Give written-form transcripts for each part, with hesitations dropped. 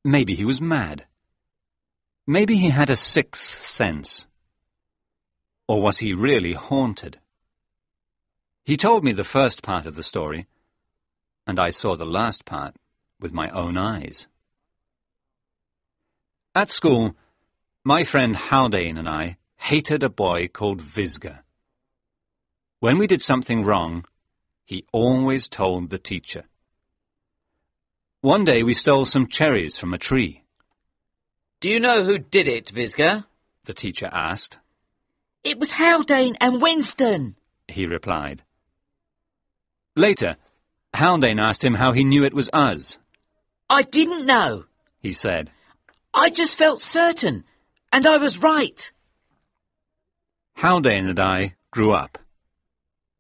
Maybe he was mad. Maybe he had a sixth sense. Or was he really haunted? He told me the first part of the story, and I saw the last part with my own eyes. At school, my friend Haldy and I hated a boy called Visga. When we did something wrong, he always told the teacher. One day we stole some cherries from a tree. Do you know who did it, Visga? The teacher asked. It was Haldane and Winston, he replied. Later, Haldane asked him how he knew it was us. I didn't know, he said. I just felt certain, and I was right. Haldane and I grew up.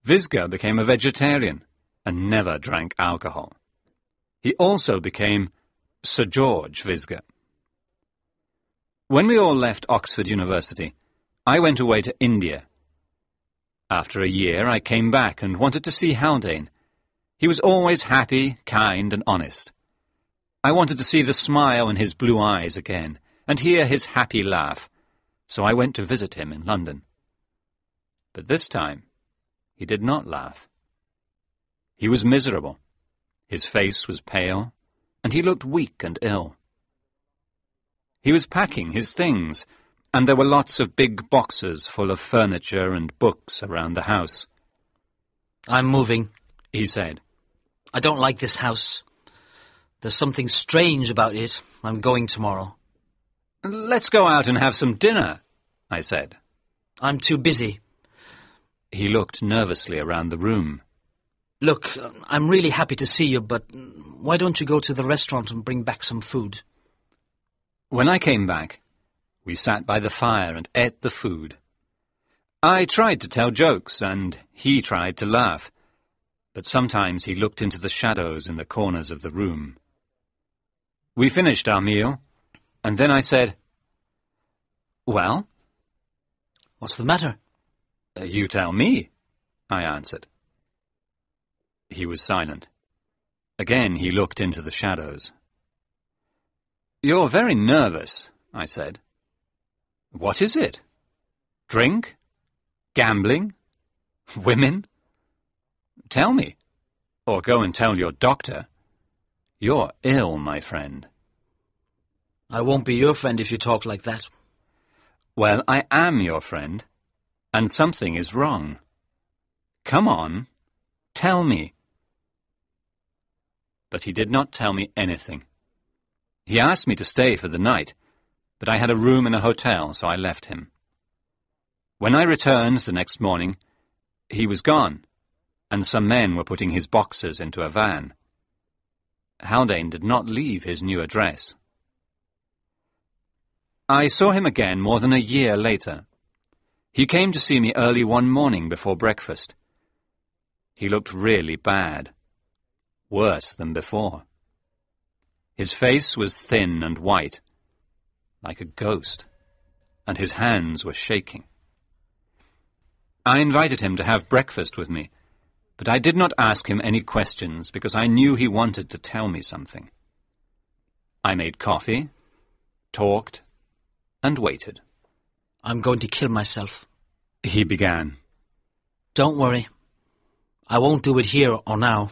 Visga became a vegetarian and never drank alcohol. He also became Sir George Visga. When we all left Oxford University, I went away to India. After a year, I came back and wanted to see Haldane. He was always happy, kind, and honest. I wanted to see the smile in his blue eyes again and hear his happy laugh, so I went to visit him in London. But this time, he did not laugh. He was miserable. His face was pale, and he looked weak and ill. He was packing his things, and there were lots of big boxes full of furniture and books around the house. I'm moving, he said. I don't like this house. There's something strange about it. I'm going tomorrow. Let's go out and have some dinner, I said. I'm too busy. He looked nervously around the room. Look, I'm really happy to see you, but why don't you go to the restaurant and bring back some food? When I came back, we sat by the fire and ate the food. I tried to tell jokes, and he tried to laugh, but sometimes he looked into the shadows in the corners of the room. We finished our meal, and then I said, "Well?" What's the matter? You tell me, I answered. He was silent. Again he looked into the shadows. You're very nervous, I said. What is it? Drink? Gambling? Women? Tell me, or go and tell your doctor. You're ill, my friend. I won't be your friend if you talk like that. Well, I am your friend, and something is wrong. Come on, tell me. But he did not tell me anything. He asked me to stay for the night, but I had a room in a hotel, so I left him. When I returned the next morning, he was gone, and some men were putting his boxes into a van. Haldane did not leave his new address. I saw him again more than a year later. He came to see me early one morning before breakfast. He looked really bad, worse than before. His face was thin and white, like a ghost, and his hands were shaking. I invited him to have breakfast with me, but I did not ask him any questions because I knew he wanted to tell me something. I made coffee, talked, and waited. I'm going to kill myself, he began. Don't worry. I won't do it here or now.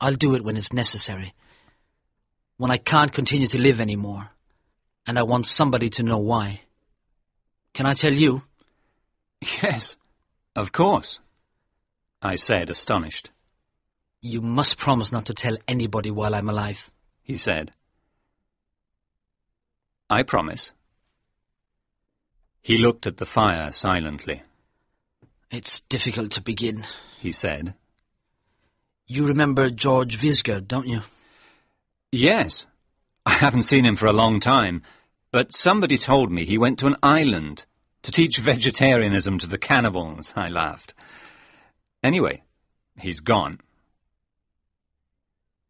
I'll do it when it's necessary. When I can't continue to live anymore, and I want somebody to know why. Can I tell you? Yes, of course, I said, astonished. You must promise not to tell anybody while I'm alive, he said. I promise. He looked at the fire silently. It's difficult to begin, he said. You remember George Visga, don't you? Yes. I haven't seen him for a long time, but somebody told me he went to an island to teach vegetarianism to the cannibals, I laughed. Anyway, he's gone.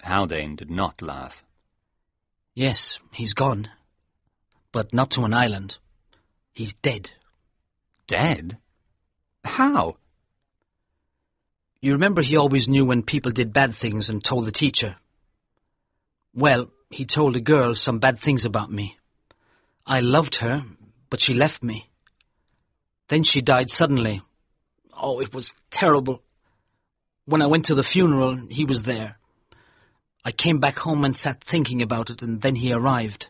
Haldane did not laugh. Yes, he's gone, but not to an island. He's dead. Dead? How? You remember he always knew when people did bad things and told the teacher? Well, he told a girl some bad things about me. I loved her, but she left me. Then she died suddenly. Oh, it was terrible. When I went to the funeral, he was there. I came back home and sat thinking about it, and then he arrived.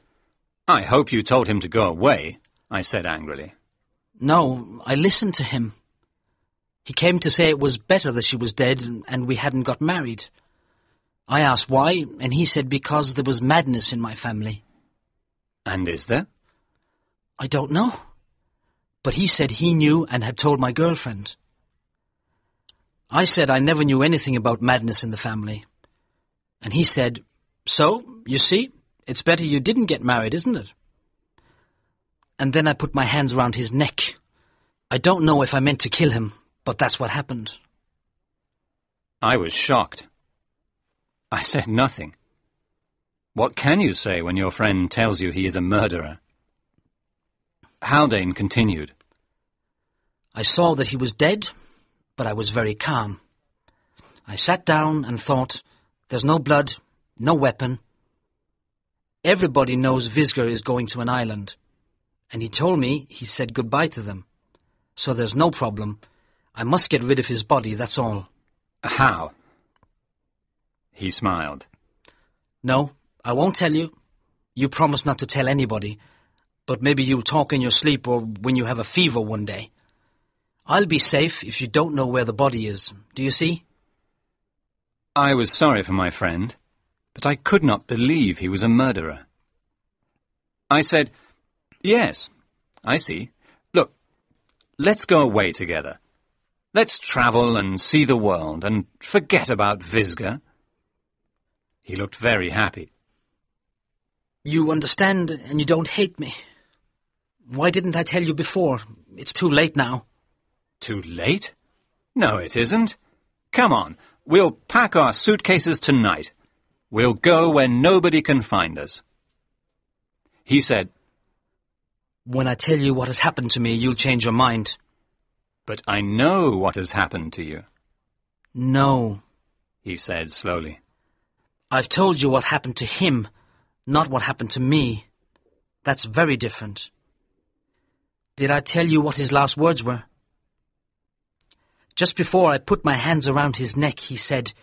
I hope you told him to go away, I said angrily. No, I listened to him. He came to say it was better that she was dead and we hadn't got married. I asked why, and he said because there was madness in my family. And is there? I don't know. But he said he knew and had told my girlfriend. I said I never knew anything about madness in the family. And he said, "So, you see, it's better you didn't get married, isn't it?" And then I put my hands around his neck. I don't know if I meant to kill him, but that's what happened. I was shocked. I said nothing. What can you say when your friend tells you he is a murderer? Haldane continued. I saw that he was dead, but I was very calm. I sat down and thought, there's no blood, no weapon. Everybody knows Vizger is going to an island, and he told me he said goodbye to them. So there's no problem. I must get rid of his body, that's all. How? He smiled. No, I won't tell you. You promised not to tell anybody, but maybe you'll talk in your sleep or when you have a fever one day. I'll be safe if you don't know where the body is. Do you see? I was sorry for my friend, but I could not believe he was a murderer. I said, "Yes, I see. Look, let's go away together. Let's travel and see the world and forget about Vizger." He looked very happy. You understand and you don't hate me. Why didn't I tell you before? It's too late now. Too late? No, it isn't. Come on, we'll pack our suitcases tonight. We'll go where nobody can find us. He said, When I tell you what has happened to me, you'll change your mind. "But I know what has happened to you," No. he said slowly. I've told you what happened to him, not what happened to me. That's very different. Did I tell you what his last words were? Just before I put my hands around his neck, he said,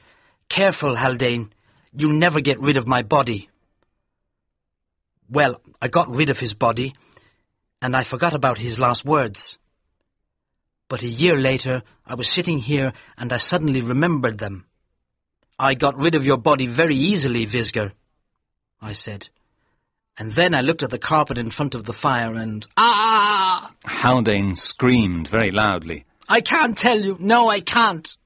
"Careful, Haldane. You'll never get rid of my body." Well, I got rid of his body, and I forgot about his last words. But a year later, I was sitting here, and I suddenly remembered them. "I got rid of your body very easily, Vizger," I said. And then I looked at the carpet in front of the fire and... Ah! Haldane screamed very loudly. I can't tell you. No, I can't.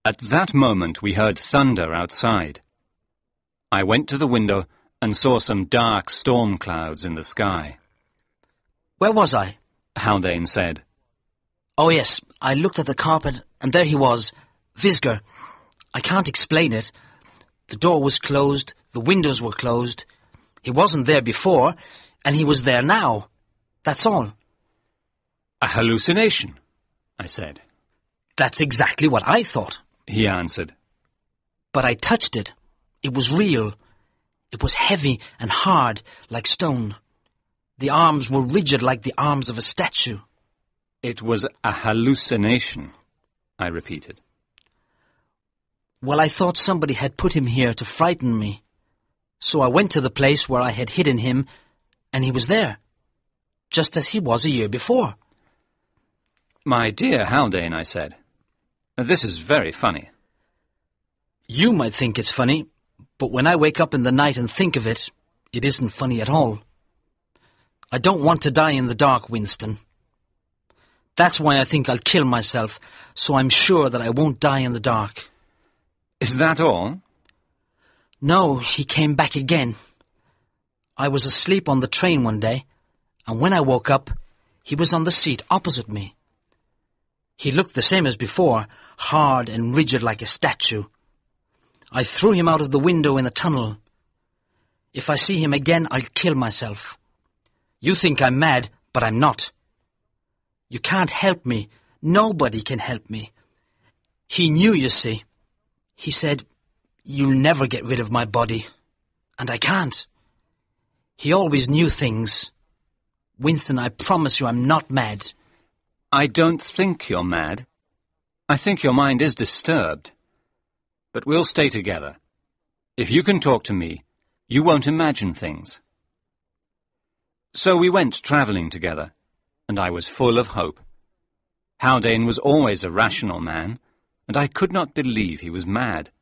At that moment we heard thunder outside. I went to the window and saw some dark storm clouds in the sky. Where was I? Haldane said. Oh, yes, I looked at the carpet, and there he was, Vizger. I can't explain it. The door was closed, the windows were closed. He wasn't there before, and he was there now. That's all. A hallucination, I said. That's exactly what I thought, he answered. But I touched it. It was real. It was heavy and hard, like stone. The arms were rigid like the arms of a statue. It was a hallucination, I repeated. Well, I thought somebody had put him here to frighten me. So I went to the place where I had hidden him, and he was there, just as he was a year before. My dear Haldane, I said, this is very funny. You might think it's funny, but when I wake up in the night and think of it, it isn't funny at all. I don't want to die in the dark, Winston. That's why I think I'll kill myself, so I'm sure that I won't die in the dark. Is that all? No, he came back again. I was asleep on the train one day, and when I woke up, he was on the seat opposite me. He looked the same as before, hard and rigid like a statue. I threw him out of the window in the tunnel. If I see him again, I'll kill myself. You think I'm mad, but I'm not. You can't help me. Nobody can help me. He knew, you see. He said, You'll never get rid of my body. And I can't. He always knew things. Winston, I promise you I'm not mad. I don't think you're mad. I think your mind is disturbed. But we'll stay together. If you can talk to me, you won't imagine things. So we went travelling together, and I was full of hope. Haldane was always a rational man, and I could not believe he was mad.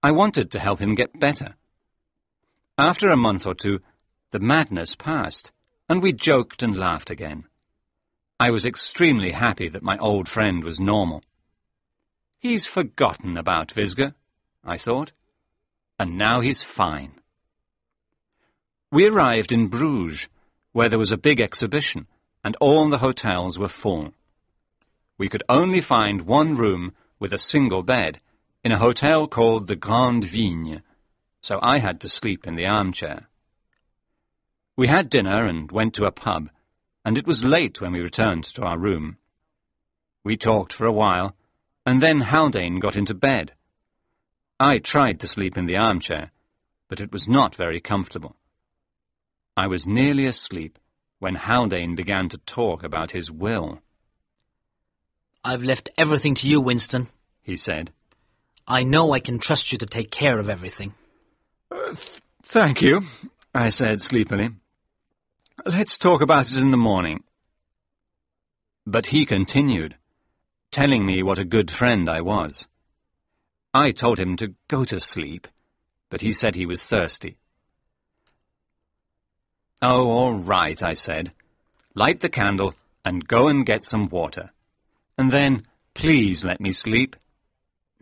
I wanted to help him get better. After a month or two, the madness passed, and we joked and laughed again. I was extremely happy that my old friend was normal. He's forgotten about Visga, I thought, and now he's fine. We arrived in Bruges, where there was a big exhibition, and all the hotels were full. We could only find one room with a single bed in a hotel called the Grande Vigne, so I had to sleep in the armchair. We had dinner and went to a pub, and it was late when we returned to our room. We talked for a while, and then Haldane got into bed. I tried to sleep in the armchair, but it was not very comfortable. I was nearly asleep when Haldane began to talk about his will. I've left everything to you, Winston, he said. I know I can trust you to take care of everything. Thank you, I said sleepily. Let's talk about it in the morning. But he continued, telling me what a good friend I was. I told him to go to sleep, but he said he was thirsty. Oh, all right, I said. Light the candle and go and get some water. And then, please let me sleep.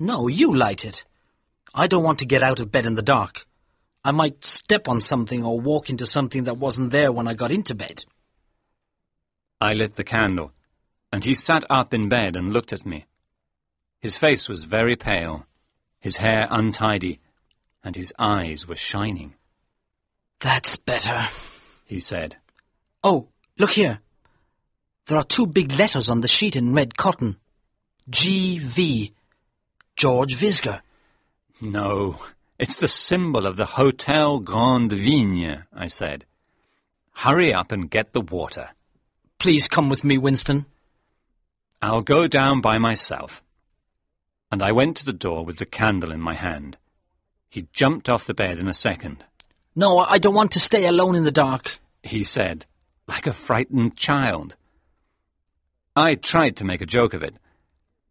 No, you light it. I don't want to get out of bed in the dark. I might step on something or walk into something that wasn't there when I got into bed. I lit the candle, and he sat up in bed and looked at me. His face was very pale, his hair untidy, and his eyes were shining. That's better, he said. Oh, look here. There are 2 big letters on the sheet in red cotton. G.V. George Visga. No, it's the symbol of the Hotel Grande Vigne, I said. Hurry up and get the water. Please come with me, Winston. I'll go down by myself. And I went to the door with the candle in my hand. He jumped off the bed in a second. No, I don't want to stay alone in the dark, he said, like a frightened child. I tried to make a joke of it,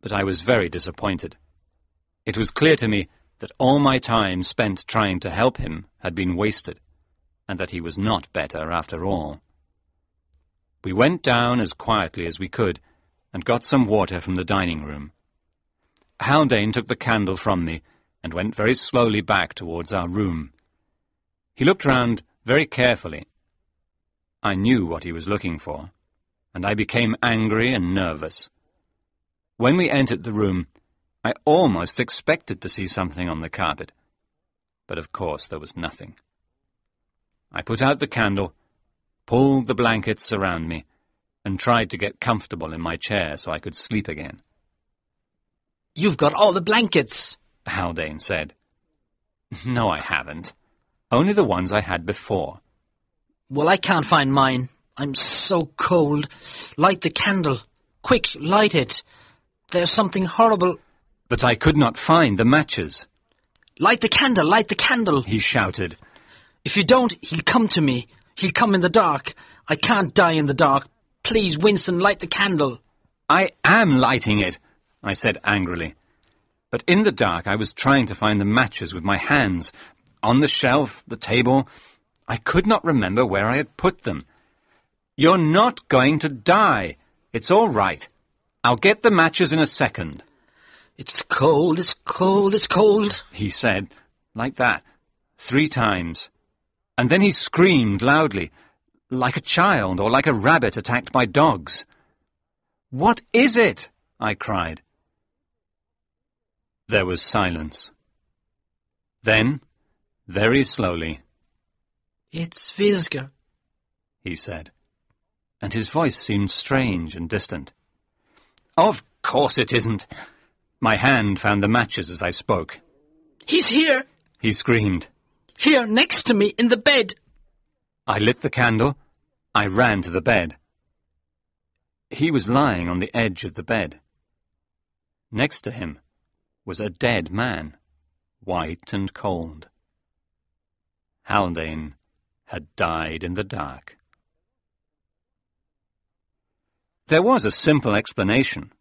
but I was very disappointed. It was clear to me that all my time spent trying to help him had been wasted, and that he was not better after all. We went down as quietly as we could, and got some water from the dining room. Haldane took the candle from me, and went very slowly back towards our room. He looked round very carefully. I knew what he was looking for, and I became angry and nervous. When we entered the room, I almost expected to see something on the carpet, but of course there was nothing. I put out the candle, pulled the blankets around me, and tried to get comfortable in my chair so I could sleep again. You've got all the blankets, Haldane said. No, I haven't. Only the ones I had before. Well, I can't find mine. I'm so cold. Light the candle. Quick, light it. There's something horrible. But I could not find the matches. Light the candle, he shouted. If you don't, he'll come to me. He'll come in the dark. I can't die in the dark. Please, Winston, light the candle. I am lighting it, I said angrily. But in the dark I was trying to find the matches with my hands. On the shelf, the table. I could not remember where I had put them. You're not going to die. It's all right. I'll get the matches in a second. It's cold, it's cold, it's cold, he said, like that, 3 times. And then he screamed loudly, like a child or like a rabbit attacked by dogs. What is it? I cried. There was silence. Then, very slowly, It's Visga, he said, and his voice seemed strange and distant. Of course it isn't. My hand found the matches as I spoke. He's here! he screamed. Here, next to me, in the bed! I lit the candle. I ran to the bed. He was lying on the edge of the bed. Next to him was a dead man, white and cold. Haldane had died in the dark. There was a simple explanation.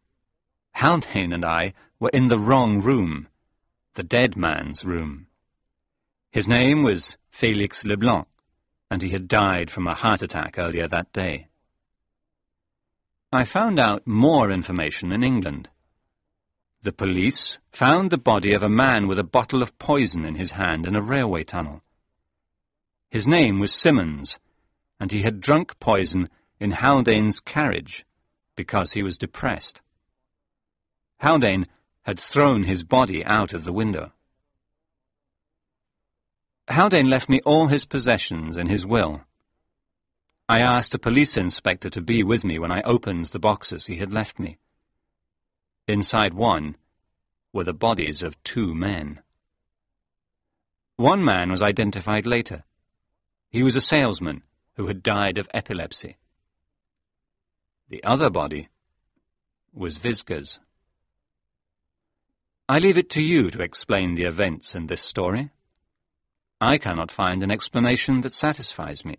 Haldane and I were in the wrong room, the dead man's room. His name was Félix Leblanc, and he had died from a heart attack earlier that day. I found out more information in England. The police found the body of a man with a bottle of poison in his hand in a railway tunnel. His name was Simmons, and he had drunk poison in Haldane's carriage because he was depressed. Haldane had thrown his body out of the window. Haldane left me all his possessions in his will. I asked a police inspector to be with me when I opened the boxes he had left me. Inside one were the bodies of 2 men. One man was identified later. He was a salesman who had died of epilepsy. The other body was Vizga's. I leave it to you to explain the events in this story. I cannot find an explanation that satisfies me.